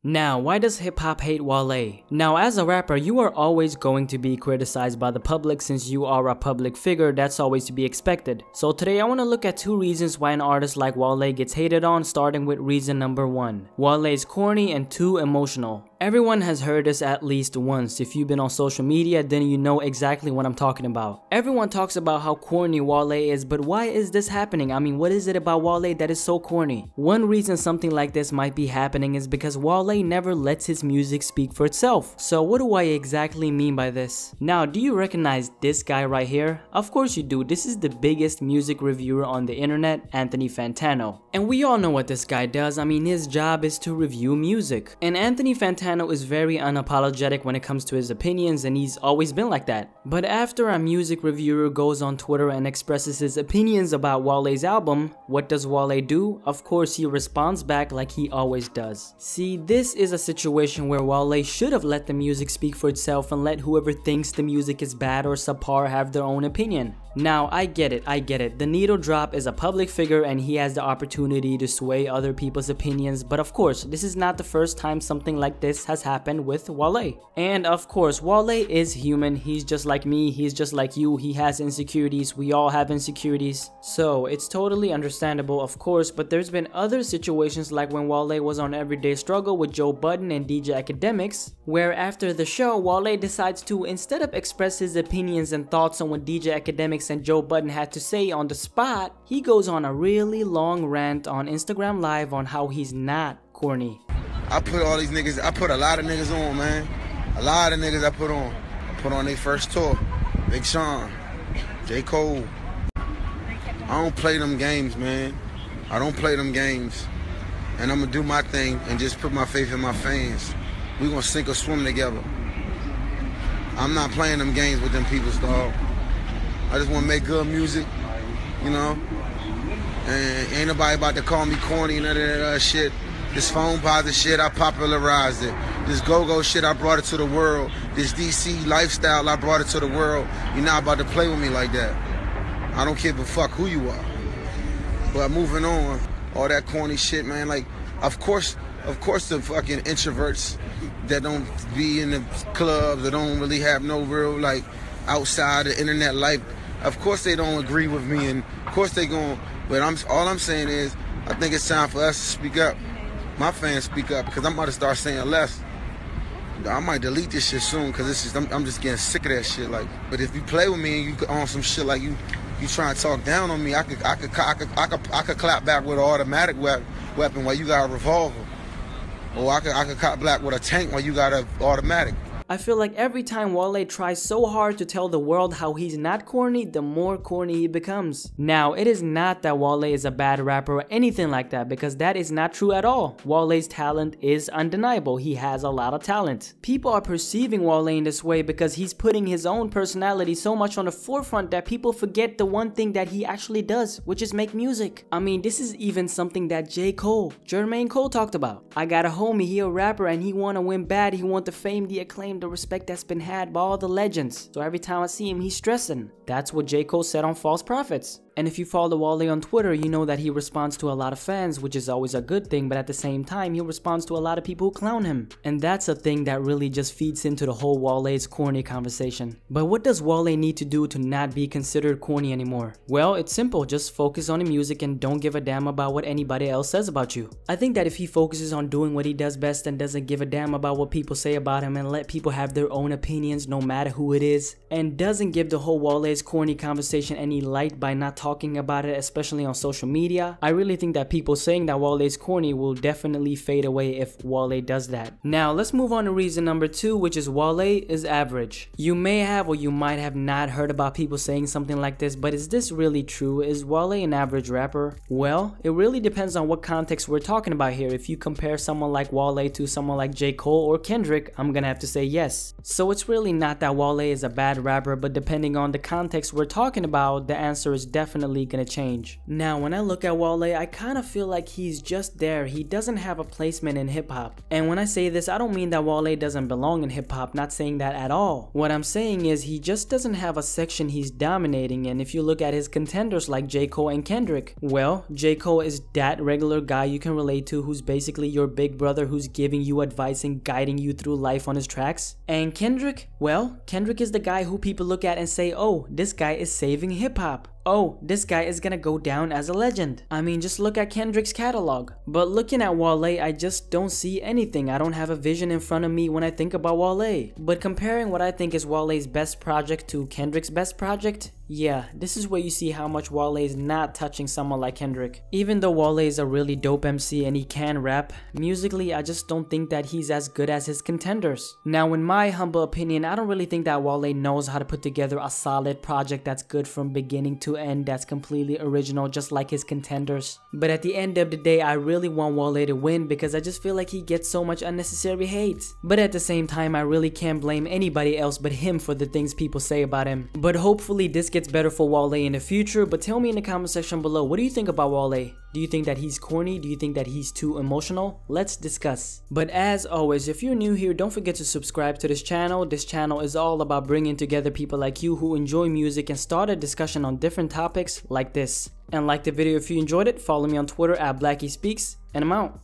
Now, why does hip-hop hate Wale? Now, as a rapper, you are always going to be criticized by the public since you are a public figure. That's always to be expected. So today I want to look at 2 reasons why an artist like Wale gets hated on, starting with reason number 1. Wale is corny and too emotional. Everyone has heard this at least once. If you've been on social media, then you know exactly what I'm talking about. Everyone talks about how corny Wale is, but why is this happening? I mean, what is it about Wale that is so corny? One reason something like this might be happening is because Wale never lets his music speak for itself. So what do I exactly mean by this? Now, do you recognize this guy right here? Of course you do. This is the biggest music reviewer on the internet, Anthony Fantana. And we all know what this guy does. I mean, his job is to review music. And Anthony Fantana is very unapologetic when it comes to his opinions, and he's always been like that. But after a music reviewer goes on Twitter and expresses his opinions about Wale's album, what does Wale do? Of course, he responds back like he always does. See, this is a situation where Wale should have let the music speak for itself and let whoever thinks the music is bad or subpar have their own opinion. Now, I get it. The needle drop is a public figure and he has the opportunity to sway other people's opinions, but of course, this is not the first time something like this has happened with Wale. And of course, Wale is human. He's just like me, he's just like you, he has insecurities, we all have insecurities. So, it's totally understandable, of course, but there's been other situations like when Wale was on Everyday Struggle with Joe Budden and DJ Academics, where after the show, Wale decides to, instead of express his opinions and thoughts on what DJ Academics and Joe Budden had to say on the spot, he goes on a really long rant on Instagram Live on how he's not corny. I put all these niggas, I put a lot of niggas on, man. A lot of niggas I put on. I put on their first tour. Big Sean, J. Cole. I don't play them games, man. I don't play them games. And I'm gonna do my thing and just put my faith in my fans. We gonna sink or swim together. I'm not playing them games with them people's dog. I just wanna make good music, you know? And ain't nobody about to call me corny and none of that shit. This phone positive shit, I popularized it. This go-go shit, I brought it to the world. This DC lifestyle, I brought it to the world. You're not about to play with me like that. I don't give a fuck who you are. But moving on, all that corny shit, man, like, of course the fucking introverts that don't be in the clubs, that don't really have no real, like, outside the internet life, of course they don't agree with me, and of course they gon', but all I'm saying is, I think it's time for us to speak up. My fans speak up, because I'm about to start saying less. I might delete this shit soon, because I'm just getting sick of that shit. Like, but if you play with me and you on some shit like you trying to talk down on me, I could clap back with an automatic weapon while you got a revolver, or I could clap back with a tank while you got an automatic. I feel like every time Wale tries so hard to tell the world how he's not corny, the more corny he becomes. Now, it is not that Wale is a bad rapper or anything like that, because that is not true at all. Wale's talent is undeniable. He has a lot of talent. People are perceiving Wale in this way because he's putting his own personality so much on the forefront that people forget the one thing that he actually does, which is make music. I mean, this is even something that Jermaine Cole talked about. I got a homie, he a rapper, and he wanna win bad. He want the fame, the acclaim, the respect that's been had by all the legends. So every time I see him, he's stressing. That's what J. Cole said on False Prophets. And if you follow Wale on Twitter, you know that he responds to a lot of fans, which is always a good thing, but at the same time, he responds to a lot of people who clown him. And that's a thing that really just feeds into the whole Wale's corny conversation. But what does Wale need to do to not be considered corny anymore? Well, it's simple, just focus on the music and don't give a damn about what anybody else says about you. I think that if he focuses on doing what he does best and doesn't give a damn about what people say about him and let people have their own opinions no matter who it is, and doesn't give the whole Wale's corny conversation any light by not talking about it, especially on social media, I really think that people saying that Wale is corny will definitely fade away if Wale does that. Now, let's move on to reason number 2, which is Wale is average. You may have or you might have not heard about people saying something like this, but is this really true? Is Wale an average rapper? Well, it really depends on what context we're talking about here. If you compare someone like Wale to someone like J. Cole or Kendrick, I'm gonna have to say yes. So it's really not that Wale is a bad rapper, but depending on the context we're talking about, the answer is definitely definitely gonna change. Now when I look at Wale, I kind of feel like he's just there. He doesn't have a placement in hip hop. And when I say this, I don't mean that Wale doesn't belong in hip hop, not saying that at all. What I'm saying is he just doesn't have a section he's dominating in. If you look at his contenders like J. Cole and Kendrick, well, J. Cole is that regular guy you can relate to who's basically your big brother who's giving you advice and guiding you through life on his tracks. And Kendrick, well, Kendrick is the guy who people look at and say, oh, this guy is saving hip hop. Oh, this guy is gonna go down as a legend. I mean, just look at Kendrick's catalog. But looking at Wale, I just don't see anything. I don't have a vision in front of me when I think about Wale. But comparing what I think is Wale's best project to Kendrick's best project, yeah, this is where you see how much Wale is not touching someone like Kendrick. Even though Wale is a really dope MC and he can rap, musically I just don't think that he's as good as his contenders. Now in my humble opinion, I don't really think that Wale knows how to put together a solid project that's good from beginning to end, that's completely original just like his contenders. But at the end of the day, I really want Wale to win because I just feel like he gets so much unnecessary hate. But at the same time, I really can't blame anybody else but him for the things people say about him. But hopefully this gets better for Wale in the future. But tell me in the comment section below, what do you think about Wale? Do you think that he's corny? Do you think that he's too emotional? Let's discuss. But as always, if you're new here, don't forget to subscribe to this channel. This channel is all about bringing together people like you who enjoy music and start a discussion on different topics like this. And like the video if you enjoyed it, follow me on Twitter at BlackySpeakz, and I'm out.